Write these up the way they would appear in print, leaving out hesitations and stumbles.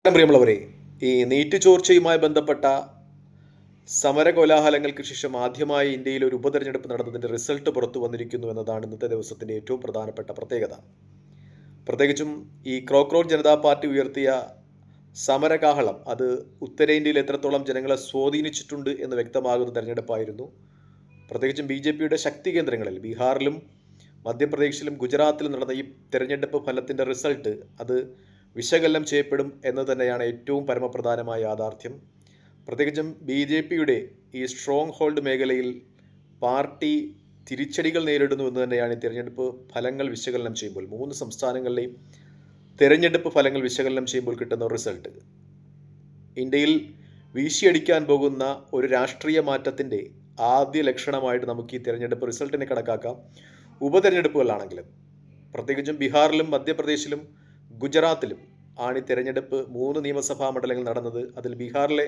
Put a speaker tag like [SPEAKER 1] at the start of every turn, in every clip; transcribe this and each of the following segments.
[SPEAKER 1] പ്രിയമുള്ളവരെ, ഈ നീറ്റ് ചോർച്ചയുമായി ബന്ധപ്പെട്ട സമര കോലാഹലങ്ങൾക്ക് ശേഷം ആദ്യമായി ഇന്ത്യയിൽ ഒരു ഉപതെരഞ്ഞെടുപ്പ് നടന്നതിൻ്റെ റിസൾട്ട് പുറത്തു വന്നിരിക്കുന്നു എന്നതാണ് ഇന്നത്തെ ദിവസത്തിൻ്റെ ഏറ്റവും പ്രധാനപ്പെട്ട പ്രത്യേകത. പ്രത്യേകിച്ചും ഈ ക്രോക്രോഡ് ജനതാ പാർട്ടി ഉയർത്തിയ സമരകാഹളം അത് ഉത്തരേന്ത്യയിൽ എത്രത്തോളം ജനങ്ങളെ സ്വാധീനിച്ചിട്ടുണ്ട് എന്ന് വ്യക്തമാകുന്ന തെരഞ്ഞെടുപ്പായിരുന്നു. പ്രത്യേകിച്ചും BJPയുടെ ശക്തി കേന്ദ്രങ്ങളിൽ ബീഹാറിലും മധ്യപ്രദേശിലും ഗുജറാത്തിലും നടന്ന ഈ തെരഞ്ഞെടുപ്പ് ഫലത്തിൻ്റെ റിസൾട്ട് അത് വിശകലനം ചെയ്യപ്പെടും എന്ന് തന്നെയാണ് ഏറ്റവും പരമപ്രധാനമായ യാഥാർത്ഥ്യം. പ്രത്യേകിച്ചും BJPയുടെ ഈ സ്ട്രോങ് ഹോൾഡ് മേഖലയിൽ പാർട്ടി തിരിച്ചടികൾ നേരിടുന്നു എന്ന് തന്നെയാണ് ഈ തിരഞ്ഞെടുപ്പ് ഫലങ്ങൾ വിശകലനം ചെയ്യുമ്പോൾ, 3 സംസ്ഥാനങ്ങളിലെയും തിരഞ്ഞെടുപ്പ് ഫലങ്ങൾ വിശകലനം ചെയ്യുമ്പോൾ കിട്ടുന്ന റിസൾട്ട്. ഇന്ത്യയിൽ വീശിയടിക്കാൻ പോകുന്ന ഒരു രാഷ്ട്രീയ മാറ്റത്തിൻ്റെ ആദ്യ ലക്ഷണമായിട്ട് നമുക്ക് ഈ തിരഞ്ഞെടുപ്പ് റിസൾട്ടിനെ കണക്കാക്കാം. ഉപതെരഞ്ഞെടുപ്പുകളാണെങ്കിലും പ്രത്യേകിച്ചും ബീഹാറിലും മധ്യപ്രദേശിലും ഗുജറാത്തിലും ആണ് ഈ തിരഞ്ഞെടുപ്പ് 3 നിയമസഭാ മണ്ഡലങ്ങൾ നടന്നത്. അതിൽ ബീഹാറിലെ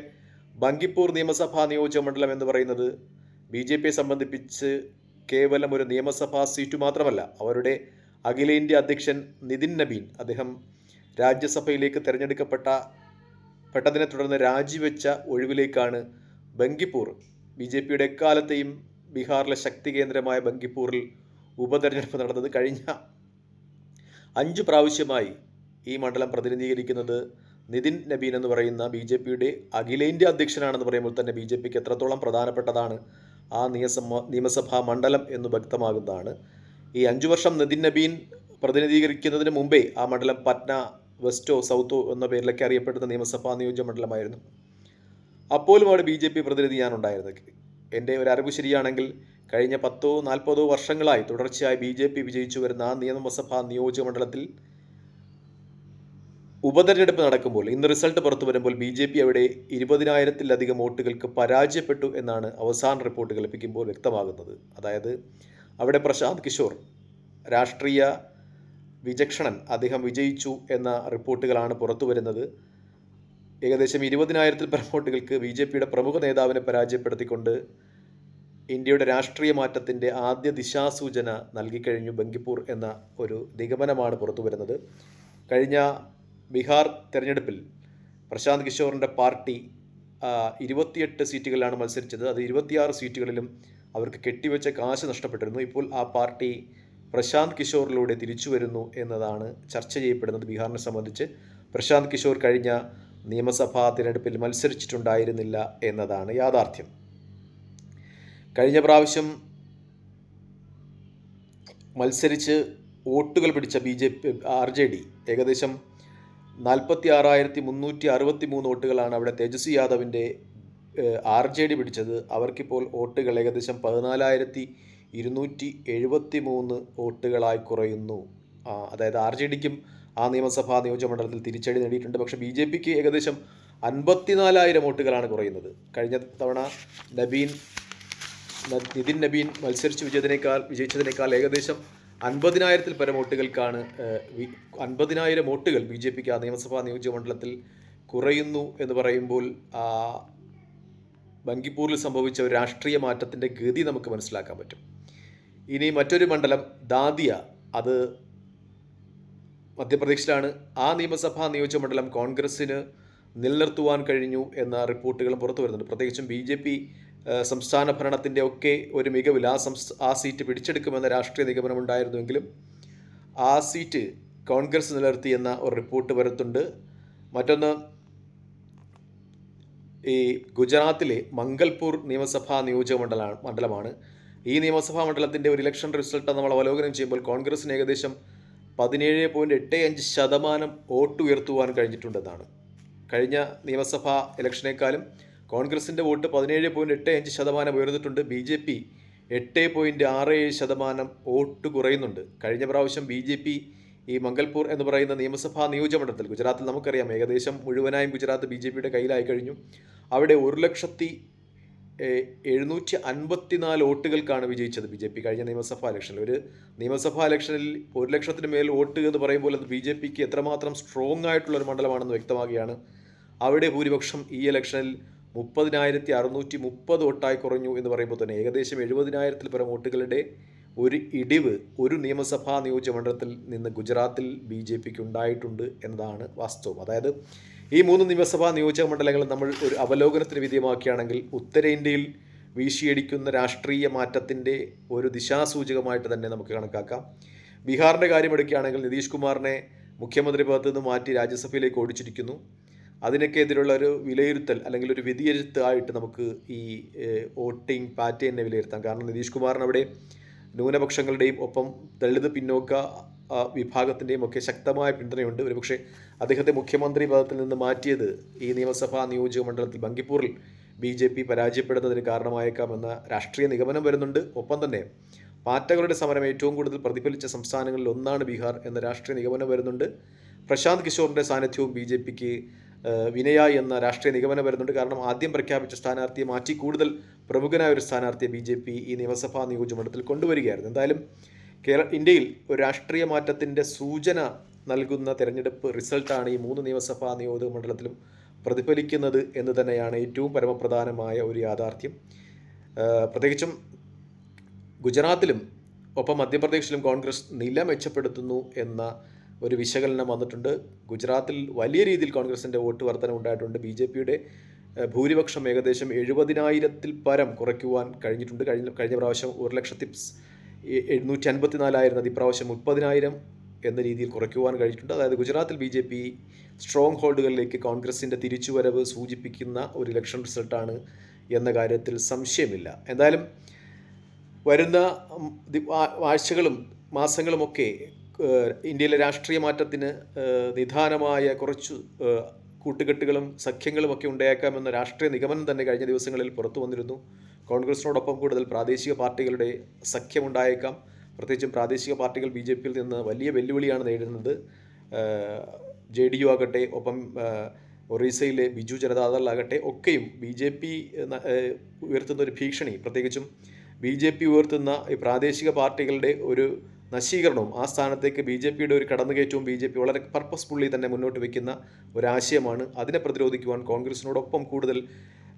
[SPEAKER 1] ബങ്കിപ്പൂർ നിയമസഭാ നിയോജക മണ്ഡലം എന്ന് പറയുന്നത് BJPയെ സംബന്ധിപ്പിച്ച് കേവലം ഒരു നിയമസഭാ സീറ്റ് മാത്രമല്ല, അവരുടെ അഖിലേന്ത്യാ അധ്യക്ഷൻ നിതിൻ നബീൻ അദ്ദേഹം രാജ്യസഭയിലേക്ക് തിരഞ്ഞെടുക്കപ്പെട്ടതിനെ തുടർന്ന് രാജിവെച്ച ഒഴിവിലേക്കാണ് ബങ്കിപ്പൂർ, BJPയുടെ എക്കാലത്തെയും ബീഹാറിലെ ശക്തി കേന്ദ്രമായ ബങ്കിപ്പൂരിൽ ഉപതെരഞ്ഞെടുപ്പ് നടന്നത്. കഴിഞ്ഞ 5 പ്രാവശ്യമായി ഈ മണ്ഡലം പ്രതിനിധീകരിക്കുന്നത് നിതിൻ നബീൻ എന്ന് പറയുന്ന BJPയുടെ അഖിലേന്ത്യാ അധ്യക്ഷനാണെന്ന് പറയുമ്പോൾ തന്നെ BJPക്ക് എത്രത്തോളം പ്രധാനപ്പെട്ടതാണ് ആ നിയമസഭാ മണ്ഡലം എന്ന് വ്യക്തമാകുന്നതാണ്. ഈ 5 വർഷം നിതിൻ നബീൻ പ്രതിനിധീകരിക്കുന്നതിന് മുമ്പേ ആ മണ്ഡലം പറ്റ്ന വെസ്റ്റോ സൗത്തോ എന്ന പേരിലൊക്കെ അറിയപ്പെടുന്ന നിയമസഭാ നിയോജക മണ്ഡലമായിരുന്നു. അപ്പോഴും അവിടെ BJP പ്രതിനിധി ഞാനുണ്ടായിരുന്നത്. എൻ്റെ ഒരു അറിവ് ശരിയാണെങ്കിൽ കഴിഞ്ഞ 10-40 വർഷങ്ങളായി തുടർച്ചയായി BJP വിജയിച്ചു വരുന്ന ആ നിയമസഭാ നിയോജക മണ്ഡലത്തിൽ ഉപതെരഞ്ഞെടുപ്പ് നടക്കുമ്പോൾ, ഇന്ന് റിസൾട്ട് പുറത്തു വരുമ്പോൾ BJP അവിടെ 20,000-ലധികം വോട്ടുകൾക്ക് പരാജയപ്പെട്ടു എന്നാണ് അവസാന റിപ്പോർട്ടുകൾ ലഭിക്കുമ്പോൾ വ്യക്തമാകുന്നത്. അതായത് അവിടെ പ്രശാന്ത് കിഷോർ, രാഷ്ട്രീയ വിചക്ഷണൻ, അദ്ദേഹം വിജയിച്ചു എന്ന റിപ്പോർട്ടുകളാണ് പുറത്തു വരുന്നത്. ഏകദേശം 20,000-ൽ പരം വോട്ടുകൾക്ക് BJPയുടെ പ്രമുഖ നേതാവിനെ പരാജയപ്പെടുത്തിക്കൊണ്ട് ഇന്ത്യയുടെ രാഷ്ട്രീയ മാറ്റത്തിൻ്റെ ആദ്യ ദിശാസൂചന നൽകിക്കഴിഞ്ഞു ബങ്കിപ്പൂർ എന്ന ഒരു നിഗമനമാണ് പുറത്തു വരുന്നത്. കഴിഞ്ഞ ബീഹാർ തെരഞ്ഞെടുപ്പിൽ പ്രശാന്ത് കിഷോറിൻ്റെ പാർട്ടി 28 സീറ്റുകളിലാണ് മത്സരിച്ചത്. അത് 26 സീറ്റുകളിലും അവർക്ക് കെട്ടിവെച്ച കാശ് നഷ്ടപ്പെട്ടിരുന്നു. ഇപ്പോൾ ആ പാർട്ടി പ്രശാന്ത് കിഷോറിലൂടെ തിരിച്ചു വരുന്നു എന്നതാണ് ചർച്ച ചെയ്യപ്പെടുന്നത്. ബീഹാറിനെ സംബന്ധിച്ച് പ്രശാന്ത് കിഷോർ കഴിഞ്ഞ നിയമസഭാ തിരഞ്ഞെടുപ്പിൽ മത്സരിച്ചിട്ടുണ്ടായിരുന്നില്ല എന്നതാണ് യാഥാർത്ഥ്യം. കഴിഞ്ഞ പ്രാവശ്യം മത്സരിച്ച് വോട്ടുകൾ പിടിച്ച RJD ഏകദേശം 46,363 വോട്ടുകളാണ് അവിടെ തേജസ്വി യാദവിൻ്റെ RJD പിടിച്ചത്. അവർക്കിപ്പോൾ വോട്ടുകൾ ഏകദേശം 14,273 വോട്ടുകളായി കുറയുന്നു. അതായത് RJDക്കും ആ നിയമസഭാ നിയോജക മണ്ഡലത്തിൽ തിരിച്ചടി നേടിയിട്ടുണ്ട്. പക്ഷേ BJPക്ക് ഏകദേശം 54,000 വോട്ടുകളാണ് കുറയുന്നത്. കഴിഞ്ഞ തവണ നിതിൻ നബീൻ വിജയിച്ചതിനേക്കാൾ ഏകദേശം 50,000-ൽ പരം വോട്ടുകൾക്കാണ് 50,000 വോട്ടുകൾ BJPക്ക് ആ നിയമസഭാ നിയോജക മണ്ഡലത്തിൽ കുറയുന്നു എന്ന് പറയുമ്പോൾ ബങ്കിപ്പൂരിൽ സംഭവിച്ച ഒരു രാഷ്ട്രീയ മാറ്റത്തിൻ്റെ ഗതി നമുക്ക് മനസ്സിലാക്കാൻ പറ്റും. ഇനി മറ്റൊരു മണ്ഡലം ദാതിയ, അത് മധ്യപ്രദേശിലാണ്. ആ നിയമസഭാ നിയോജക മണ്ഡലം കോൺഗ്രസ്സിന് നിലനിർത്തുവാൻ കഴിഞ്ഞു എന്ന റിപ്പോർട്ടുകളും പുറത്തു വരുന്നുണ്ട്. പ്രത്യേകിച്ചും BJP സംസ്ഥാന ഭരണത്തിൻ്റെ ഒക്കെ ഒരു മികവിൽ ആ സീറ്റ് പിടിച്ചെടുക്കുമെന്ന രാഷ്ട്രീയ നിഗമനമുണ്ടായിരുന്നുവെങ്കിലും ആ സീറ്റ് കോൺഗ്രസ് നിലനിർത്തി എന്ന ഒരു റിപ്പോർട്ട് വരുന്നുണ്ട്. മറ്റൊന്ന് ഈ ഗുജറാത്തിലെ മംഗൽപൂർ നിയമസഭാ നിയോജക മണ്ഡലമാണ്. ഈ നിയമസഭാ മണ്ഡലത്തിൻ്റെ ഒരു ഇലക്ഷൻ റിസൾട്ട് നമ്മൾ അവലോകനം ചെയ്യുമ്പോൾ കോൺഗ്രസിന് ഏകദേശം 17.85% വോട്ട് ഉയർത്തുവാൻ കഴിഞ്ഞിട്ടുണ്ടെന്നാണ്. കഴിഞ്ഞ നിയമസഭാ ഇലക്ഷനേക്കാളും കോൺഗ്രസിൻ്റെ വോട്ട് 17.85% ഉയർന്നിട്ടുണ്ട്. BJP 8.67% വോട്ട് കുറയുന്നുണ്ട്. കഴിഞ്ഞ പ്രാവശ്യം BJP ഈ മംഗൽപൂർ എന്ന് പറയുന്ന നിയമസഭാ നിയോജക മണ്ഡലത്തിൽ, ഗുജറാത്തിൽ നമുക്കറിയാം ഏകദേശം മുഴുവനായും ഗുജറാത്ത് BJPയുടെ കയ്യിലായി കഴിഞ്ഞു. അവിടെ 1,754,000 വോട്ടുകൾക്കാണ് വിജയിച്ചത് BJP കഴിഞ്ഞ നിയമസഭാ ഇലക്ഷനിൽ. ഒരു നിയമസഭാ ഇലക്ഷനിൽ 1,00,000-ന് മേൽ വോട്ട് എന്ന് പറയുമ്പോൾ അത് BJPക്ക് എത്രമാത്രം സ്ട്രോങ് ആയിട്ടുള്ളൊരു മണ്ഡലമാണെന്ന് വ്യക്തമാകുകയാണ്. അവിടെ ഭൂരിപക്ഷം ഈ ഇലക്ഷനിൽ 30,630 വോട്ടായി കുറഞ്ഞു എന്ന് പറയുമ്പോൾ തന്നെ ഏകദേശം 70,000-ൽ പരം വോട്ടുകളുടെ ഒരു ഇടിവ് ഒരു നിയമസഭാ നിയോജക മണ്ഡലത്തിൽ നിന്ന് ഗുജറാത്തിൽ BJPക്ക് ഉണ്ടായിട്ടുണ്ട് എന്നതാണ് വാസ്തവം. അതായത് ഈ 3 നിയമസഭാ നിയോജക മണ്ഡലങ്ങൾ നമ്മൾ ഒരു അവലോകനത്തിന് വിധേയമാക്കുകയാണെങ്കിൽ ഉത്തരേന്ത്യയിൽ വീശിയടിക്കുന്ന രാഷ്ട്രീയ മാറ്റത്തിൻ്റെ ഒരു ദിശാസൂചകമായിട്ട് തന്നെ നമുക്ക് കണക്കാക്കാം. ബീഹാറിൻ്റെ കാര്യമെടുക്കുകയാണെങ്കിൽ നിതീഷ് കുമാറിനെ മുഖ്യമന്ത്രി പദത്തിൽ നിന്ന് മാറ്റി രാജ്യസഭയിലേക്ക് ഓടിച്ചിരിക്കുന്നു. അതിനൊക്കെ എതിരുള്ള ഒരു വിലയിരുത്തൽ അല്ലെങ്കിൽ ഒരു വിധിയെഴുത്തായിട്ട് നമുക്ക് ഈ വോട്ടിംഗ് പാറ്റേണിനെ വിലയിരുത്താം. കാരണം നിതീഷ് കുമാറിന് അവിടെ ന്യൂനപക്ഷങ്ങളുടെയും ഒപ്പം ദളിത് പിന്നോക്ക വിഭാഗത്തിൻ്റെയും ഒക്കെ ശക്തമായ പിന്തുണയുണ്ട്. ഒരുപക്ഷെ അദ്ദേഹത്തെ മുഖ്യമന്ത്രി പദത്തിൽ നിന്ന് മാറ്റിയത് ഈ നിയമസഭാ നിയോജക മണ്ഡലത്തിൽ ബങ്കിപ്പൂരിൽ BJP പരാജയപ്പെടുന്നതിന് കാരണമായേക്കാമെന്ന രാഷ്ട്രീയ നിഗമനം വരുന്നുണ്ട്. ഒപ്പം തന്നെ പാറ്റകളുടെ സമരം ഏറ്റവും കൂടുതൽ പ്രതിഫലിച്ച സംസ്ഥാനങ്ങളിൽ ഒന്നാണ് ബീഹാർ എന്ന രാഷ്ട്രീയ നിഗമനം വരുന്നുണ്ട്. പ്രശാന്ത് കിഷോറിൻ്റെ സാന്നിധ്യവും BJPക്ക് വിനയായി എന്ന രാഷ്ട്രീയ നിഗമനം വരുന്നുണ്ട്. കാരണം ആദ്യം പ്രഖ്യാപിച്ച സ്ഥാനാർത്ഥിയെ മാറ്റി കൂടുതൽ പ്രമുഖനായ ഒരു സ്ഥാനാർത്ഥിയെ BJP ഈ നിയമസഭാ നിയോജകമണ്ഡലത്തിൽ കൊണ്ടുവരികയായിരുന്നു. എന്തായാലും ഇന്ത്യയിൽ ഒരു രാഷ്ട്രീയ മാറ്റത്തിൻ്റെ സൂചന നൽകുന്ന തെരഞ്ഞെടുപ്പ് റിസൾട്ടാണ് ഈ 3 നിയമസഭാ നിയോജക മണ്ഡലത്തിലും പ്രതിഫലിക്കുന്നത് എന്ന് തന്നെയാണ് ഏറ്റവും പരമപ്രധാനമായ ഒരു യാഥാർത്ഥ്യം. പ്രത്യേകിച്ചും ഗുജറാത്തിലും ഒപ്പം മധ്യപ്രദേശിലും കോൺഗ്രസ് നില മെച്ചപ്പെടുത്തുന്നു എന്ന ഒരു വിശകലനം വന്നിട്ടുണ്ട്. ഗുജറാത്തിൽ വലിയ രീതിയിൽ കോൺഗ്രസിൻ്റെ വോട്ട് വർധന ഉണ്ടായിട്ടുണ്ട്. BJPയുടെ ഭൂരിപക്ഷം ഏകദേശം 70,000-ൽ പരം കുറയ്ക്കുവാൻ കഴിഞ്ഞിട്ടുണ്ട്. കഴിഞ്ഞ പ്രാവശ്യം 1,754,000 ഇപ്രാവശ്യം 30,000 എന്ന രീതിയിൽ കുറയ്ക്കുവാൻ കഴിഞ്ഞിട്ടുണ്ട്. അതായത് ഗുജറാത്തിൽ BJP സ്ട്രോങ് ഹോൾഡുകളിലേക്ക് കോൺഗ്രസിൻ്റെ തിരിച്ചുവരവ് സൂചിപ്പിക്കുന്ന ഒരു ഇലക്ഷൻ റിസൾട്ടാണ് എന്ന കാര്യത്തിൽ സംശയമില്ല. എന്തായാലും വരുന്ന ആഴ്ചകളും മാസങ്ങളുമൊക്കെ ഇന്ത്യയിലെ രാഷ്ട്രീയ മാറ്റത്തിന് നിദാനമായ കുറച്ച് കൂട്ടുകെട്ടുകളും സഖ്യങ്ങളുമൊക്കെ ഉണ്ടായേക്കാമെന്ന രാഷ്ട്രീയ നിഗമനം തന്നെ കഴിഞ്ഞ ദിവസങ്ങളിൽ പുറത്തു വന്നിരുന്നു. കോൺഗ്രസിനോടൊപ്പം കൂടുതൽ പ്രാദേശിക പാർട്ടികളുടെ സഖ്യമുണ്ടായേക്കാം. പ്രത്യേകിച്ചും പ്രാദേശിക പാർട്ടികൾ BJPയിൽ നിന്ന് വലിയ വെല്ലുവിളിയാണ് നേരിടുന്നത്. JDU ആകട്ടെ, ഒപ്പം ഒറീസയിലെ ബിജു ജനതാദൾ ആകട്ടെ, ഒക്കെയും BJP ഉയർത്തുന്ന ഒരു ഭീഷണി, പ്രത്യേകിച്ചും BJP ഉയർത്തുന്ന ഈ പ്രാദേശിക പാർട്ടികളുടെ ഒരു നശീകരണവും ആ സ്ഥാനത്തേക്ക് BJPയുടെ ഒരു കടന്നുകയറ്റവും BJP വളരെ പർപ്പസ്ഫുള്ളി തന്നെ മുന്നോട്ട് വയ്ക്കുന്ന ഒരാശയമാണ്. അതിനെ പ്രതിരോധിക്കുവാൻ കോൺഗ്രസിനോടൊപ്പം കൂടുതൽ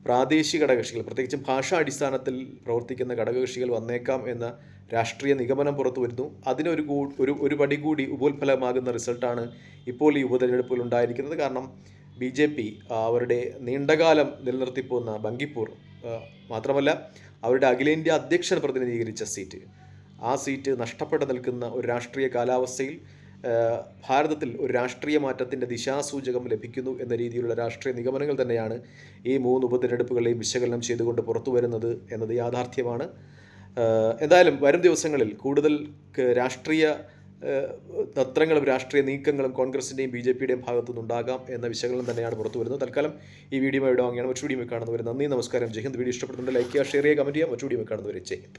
[SPEAKER 1] പ്രാദേശിക ഘടകകക്ഷികൾ, പ്രത്യേകിച്ചും ഭാഷാ അടിസ്ഥാനത്തിൽ പ്രവർത്തിക്കുന്ന ഘടകകക്ഷികൾ വന്നേക്കാം എന്ന രാഷ്ട്രീയ നിഗമനം പുറത്തു വരുന്നു. അതിനൊരു ഒരു പടി കൂടി ഉപോത്ഫലമാകുന്ന റിസൾട്ടാണ് ഇപ്പോൾ ഈ ഉപതെരഞ്ഞെടുപ്പിൽ ഉണ്ടായിരിക്കുന്നത്. കാരണം BJP അവരുടെ നീണ്ടകാലം നിലനിർത്തിപ്പോന്ന ബങ്കിപ്പൂർ, മാത്രമല്ല അവരുടെ അഖിലേന്ത്യാ അധ്യക്ഷൻ പ്രതിനിധീകരിച്ച സീറ്റ്, ആ സീറ്റ് നഷ്ടപ്പെട്ട് നിൽക്കുന്ന ഒരു രാഷ്ട്രീയ കാലാവസ്ഥയിൽ ഭാരതത്തിൽ ഒരു രാഷ്ട്രീയ മാറ്റത്തിൻ്റെ ദിശാസൂചകം ലഭിക്കുന്നു എന്ന രീതിയിലുള്ള രാഷ്ട്രീയ നിഗമനങ്ങൾ തന്നെയാണ് ഈ 3 ഉപതെരഞ്ഞെടുപ്പുകളെയും വിശകലനം ചെയ്തുകൊണ്ട് പുറത്തു വരുന്നത് എന്നത് യാഥാർത്ഥ്യമാണ്. എന്തായാലും വരും ദിവസങ്ങളിൽ കൂടുതൽ രാഷ്ട്രീയ തന്ത്രങ്ങളും രാഷ്ട്രീയ നീക്കങ്ങളും കോൺഗ്രസിൻ്റെയും BJPയുടെയും ഭാഗത്തുനിന്നുണ്ടാകാം എന്ന വിശകലനം തന്നെയാണ് പുറത്തു വരുന്നത്. തൽക്കാലം ഈ വീഡിയോ ഇവിടെ വാങ്ങിയാണ്. മറ്റു വീഡിയോ കാണുന്നവരെ നന്ദി, നമസ്കാരം, ജയ് ഹിന്ദ്. വീഡിയോ ഇഷ്ടപ്പെടുന്നുണ്ട് ലൈക്ക് ചെയ്യുക, ഷെയർ ചെയ്യുക, കമൻറ്റ് ചെയ്യുക. മറ്റു വീഡിയോ കാണുന്നവരെ ജയ് ഹിന്ദ്.